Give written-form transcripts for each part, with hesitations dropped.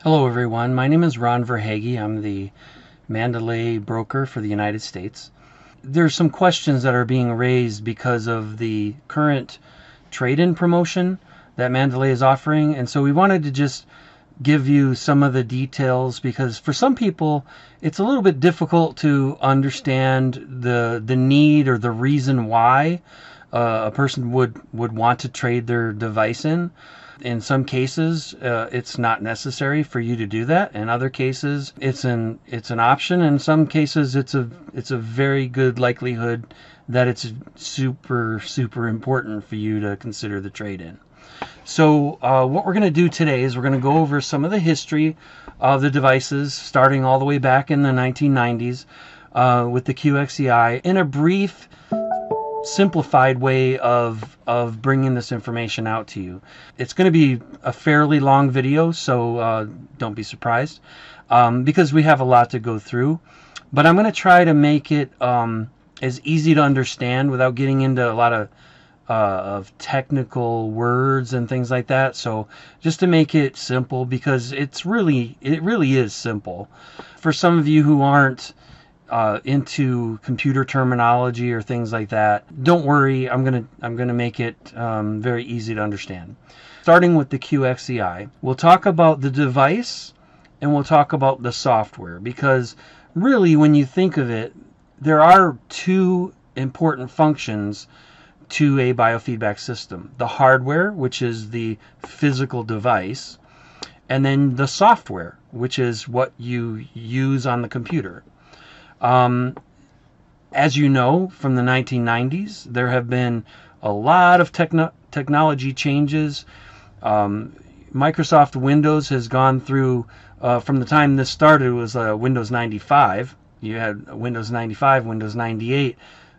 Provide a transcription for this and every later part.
Hello everyone, my name is Ron Verhage. I'm the Mandalay broker for the United States. There's some questions that are being raised because of the current trade-in promotion that Mandalay is offering, and so we wanted to just give you some of the details because for some people it's a little bit difficult to understand the need or the reason why a person would want to trade their device in. In some cases, it's not necessary for you to do that. In other cases, it's an option. In some cases, it's a very good likelihood that it's super important for you to consider the trade-in. So what we're going to do today is we're going to go over some of the history of the devices, starting all the way back in the 1990s with the QXCI, in a brief, simplified way of bringing this information out to you. It's going to be a fairly long video, so don't be surprised because we have a lot to go through. But I'm going to try to make it as easy to understand without getting into a lot of technical words and things like that. So just to make it simple, because it really is simple. For some of you who aren't into computer terminology or things like that, don't worry. I'm gonna make it very easy to understand. Starting with the QXCI, we'll talk about the device and we'll talk about the software, because really, when you think of it, there are two important functions to a biofeedback system: the hardware, which is the physical device, and then the software, which is what you use on the computer. As you know, from the 1990s, there have been a lot of technology changes. Microsoft Windows has gone through, from the time this started, it was Windows 95. You had Windows 95, Windows 98,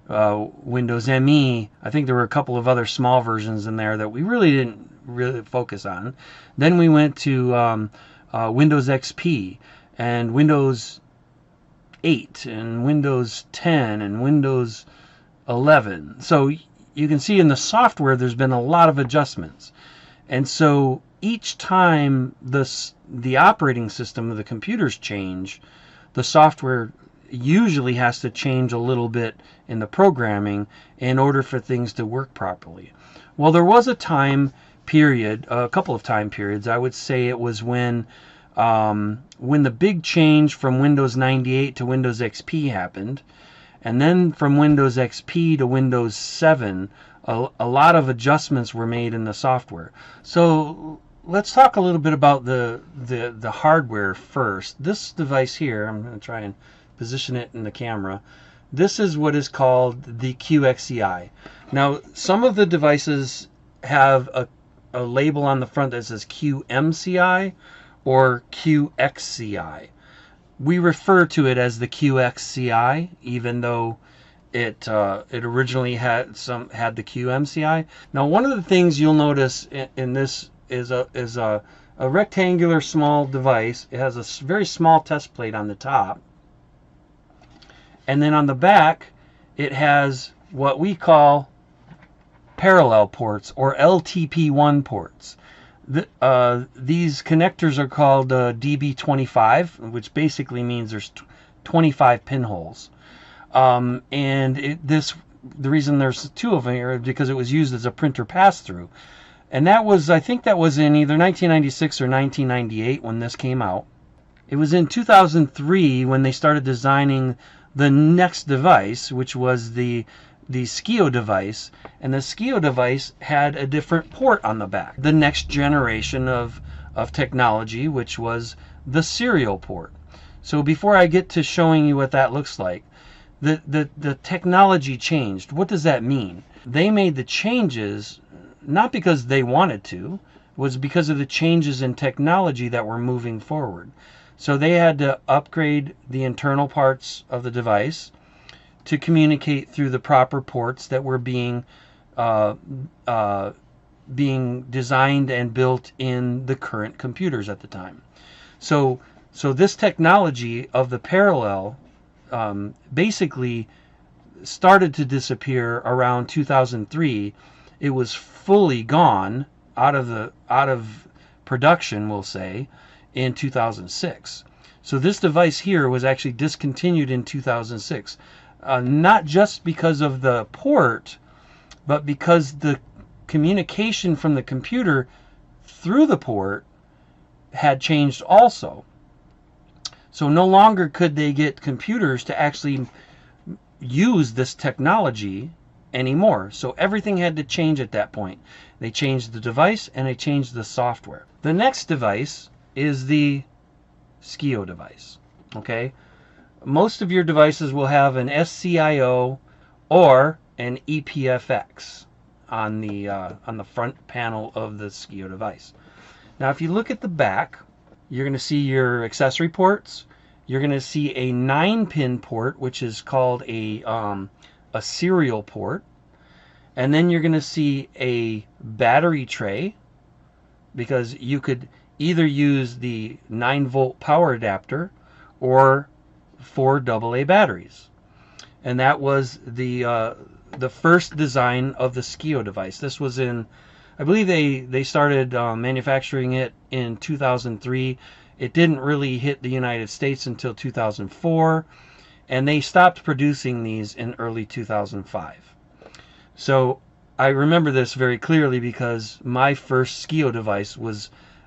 Windows ME. I think there were a couple of other small versions in there that we didn't focus on. Then we went to Windows XP and Windows 8 and Windows 10 and Windows 11. So you can see in the software there's been a lot of adjustments. And so each time the operating system of the computers change, the software usually has to change a little bit in the programming in order for things to work properly. Well, there was a time period, a couple of time periods. I would say it was when the big change from Windows 98 to Windows XP happened, and then from Windows XP to Windows 7, a lot of adjustments were made in the software. So let's talk a little bit about the hardware first. This device here, I'm going to try and position it in the camera. This is what is called the QXCI. Now, some of the devices have a label on the front that says QMCI or QXCI. We refer to it as the QXCI, even though it originally had the QMCI. Now, one of the things you'll notice in this is a rectangular small device. It has a very small test plate on the top, and then on the back it has what we call parallel ports or LTP1 ports. These connectors are called DB25, which basically means there's 25 pinholes. The reason there's two of them here is because it was used as a printer pass-through. And I think that was in either 1996 or 1998 when this came out. It was in 2003 when they started designing the next device, which was the Skio device, and the Skio device had a different port on the back. The next generation of technology, which was the serial port. So before I get to showing you what that looks like, the technology changed. What does that mean? They made the changes not because they wanted to, was because of the changes in technology that were moving forward. So they had to upgrade the internal parts of the device to communicate through the proper ports that were being designed and built in the current computers at the time. So this technology of the parallel basically started to disappear around 2003. It was fully gone out of production, we'll say, in 2006. So this device here was actually discontinued in 2006, not just because of the port, but because the communication from the computer through the port had changed also. So no longer could they get computers to actually use this technology anymore. So everything had to change at that point. They changed the device and they changed the software. The next device is the SCIO device. Okay, most of your devices will have an SCIO or an ePFX on the front panel of the SCIO device. Now, if you look at the back, you're going to see your accessory ports. You're going to see a 9-pin port, which is called a serial port. And then you're going to see a battery tray, because you could either use the 9-volt power adapter or 4 AA batteries. And that was the first design of the SCIO device. This was in, I believe they started manufacturing it in 2003. It didn't really hit the United States until 2004, and they stopped producing these in early 2005. So I remember this very clearly because my first SCIO device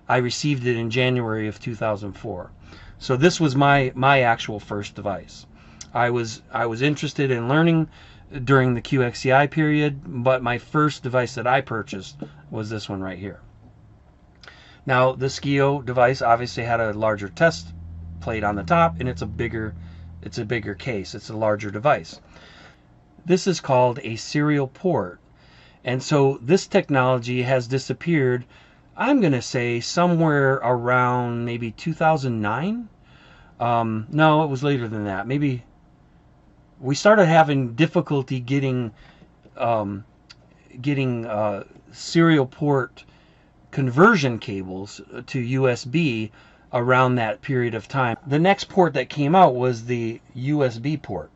I received it in January of 2004. So this was my actual first device. I was interested in learning during the QXCI period, but my first device that I purchased was this one right here. Now, the SCIO device obviously had a larger test plate on the top, and it's a bigger case. It's a larger device. This is called a serial port. And so this technology has disappeared, I'm going to say somewhere around maybe 2009. No, it was later than that. Maybe we started having difficulty getting serial port conversion cables to USB around that period of time. The next port that came out was the USB port.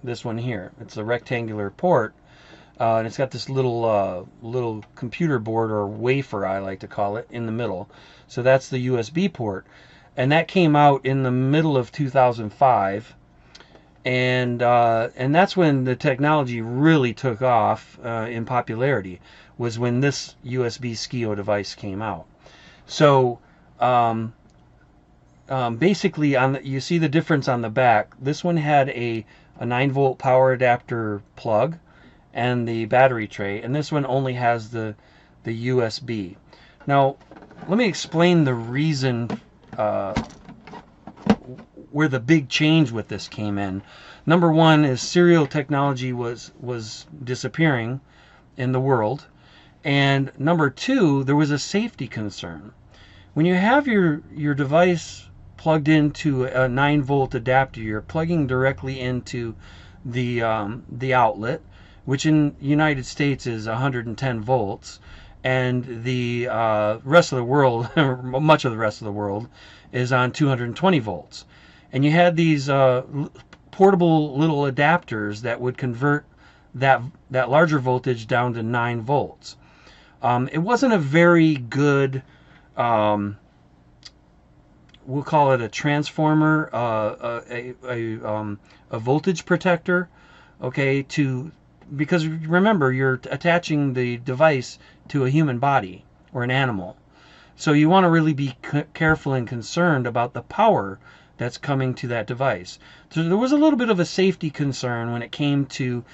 This one here. It's a rectangular port, and it's got this little computer board, or wafer I like to call it, in the middle. So that's the USB port, and that came out in the middle of 2005. And that's when the technology really took off in popularity, was when this USB SCIO device came out. So basically, you see the difference on the back. This one had a 9-volt power adapter plug and the battery tray, and this one only has the USB. Now, let me explain the reason where the big change with this came in. Number one is serial technology was disappearing in the world, and number two, there was a safety concern. When you have your device plugged into a 9-volt adapter, you're plugging directly into the outlet, which in the United States is 110 volts, and the rest of the world, much of the rest of the world, is on 220 volts. And you had these portable little adapters that would convert that larger voltage down to 9 volts. It wasn't a very good, we'll call it a transformer, a voltage protector, okay, because remember, you're attaching the device to a human body or an animal. So you want to really be careful and concerned about the power that's coming to that device. So there was a little bit of a safety concern when it came to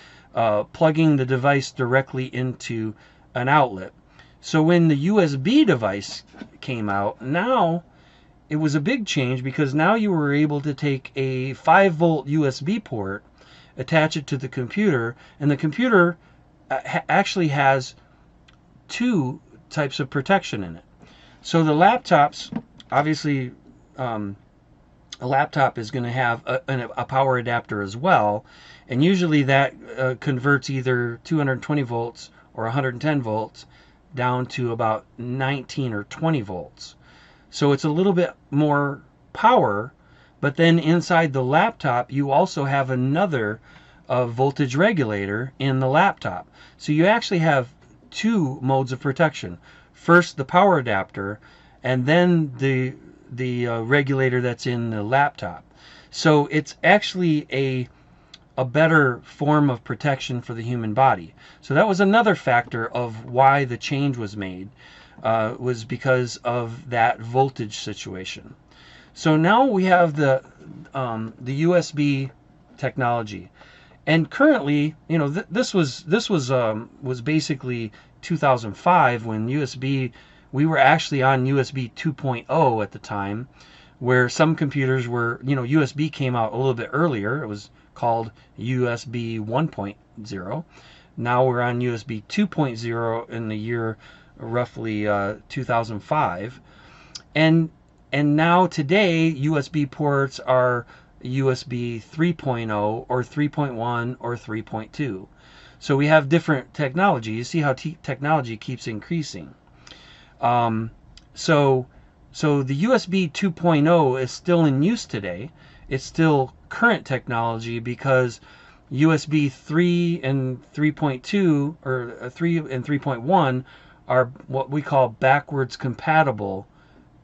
plugging the device directly into an outlet. So when the USB device came out, now it was a big change, because now you were able to take a 5-volt USB port, attach it to the computer, and the computer actually has 2 types of protection in it. So the laptops, obviously, a laptop is going to have a power adapter as well, and usually that converts either 220 volts or 110 volts down to about 19 or 20 volts. So it's a little bit more power, but then inside the laptop you also have another voltage regulator in the laptop. So you actually have 2 modes of protection. First the power adapter, and then the regulator that's in the laptop. So it's actually a better form of protection for the human body. So that was another factor of why the change was made, was because of that voltage situation. So now we have the USB technology, and currently, you know, this was basically 2005 when USB. We were actually on USB 2.0 at the time, where some computers were, you know, USB came out a little bit earlier. It was called USB 1.0. Now we're on USB 2.0 in the year roughly 2005. And now today USB ports are USB 3.0 or 3.1 or 3.2. So we have different technology. You see how technology keeps increasing. So the USB 2.0 is still in use today. It's still current technology because USB 3 and 3.2 or 3 and 3.1 are what we call backwards compatible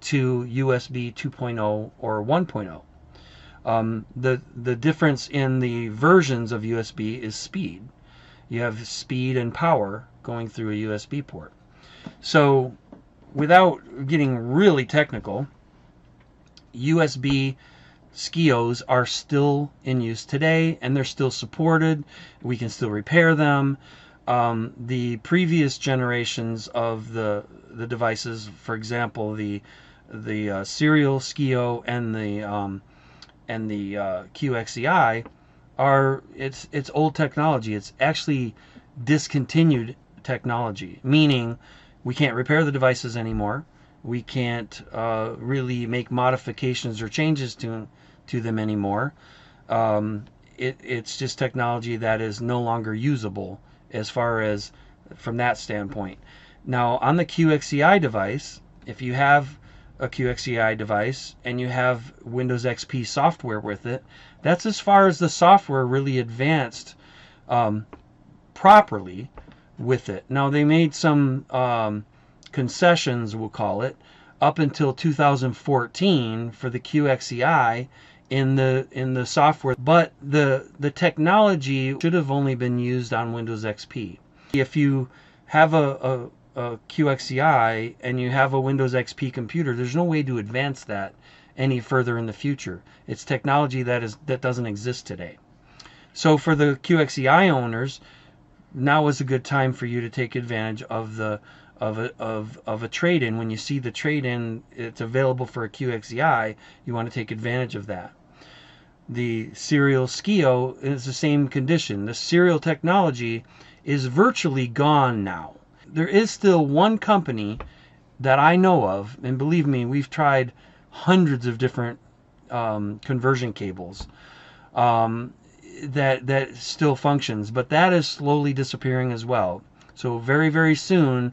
to USB 2.0 or 1.0. The difference in the versions of USB is speed. You have speed and power going through a USB port. So without getting really technical, USB SCIOs are still in use today, and they're still supported. We can still repair them. The previous generations of the devices, for example, the serial SCIO and the QXEI, it's old technology. It's actually discontinued technology, meaning we can't repair the devices anymore. We can't really make modifications or changes to them anymore. It's just technology that is no longer usable as far as from that standpoint. Now on the QXEI device, if you have a QXEI device and you have Windows XP software with it, that's as far as the software really advanced properly with it. Now they made some concessions, we'll call it, up until 2014 for the QXEI in the software, but the technology should have only been used on Windows XP. If you have a QXEI and you have a Windows XP computer, there's no way to advance that any further in the future. It's technology that doesn't exist today. So for the QXEI owners, now is a good time for you to take advantage of a trade-in. When you see the trade-in, it's available for a QXEI, you want to take advantage of that. The serial SCIO is the same condition. The serial technology is virtually gone now. There is still one company that I know of, and believe me, we've tried hundreds of different conversion cables that still functions, but that is slowly disappearing as well. So very, very soon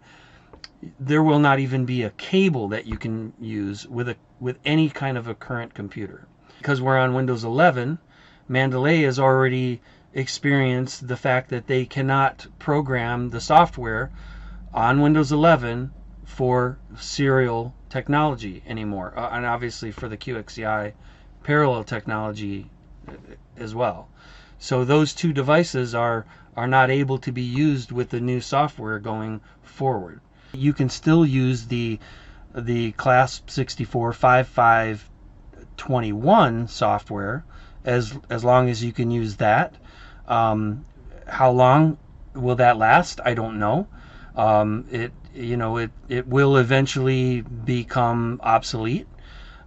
there will not even be a cable that you can use with any kind of a current computer. Because we're on Windows 11, Mandalay has already experienced the fact that they cannot program the software on Windows 11 for serial technology anymore, and obviously for the QXEI parallel technology as well. So those two devices are not able to be used with the new software going forward. You can still use the Clasp 64 5521 software as long as you can use that. How long will that last? I don't know. It will eventually become obsolete,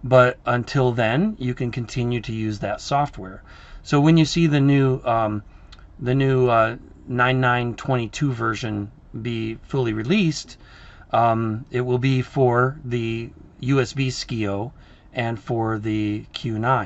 but until then you can continue to use that software. So when you see the new 9922 version be fully released, it will be for the USB SCIO and for the Q9.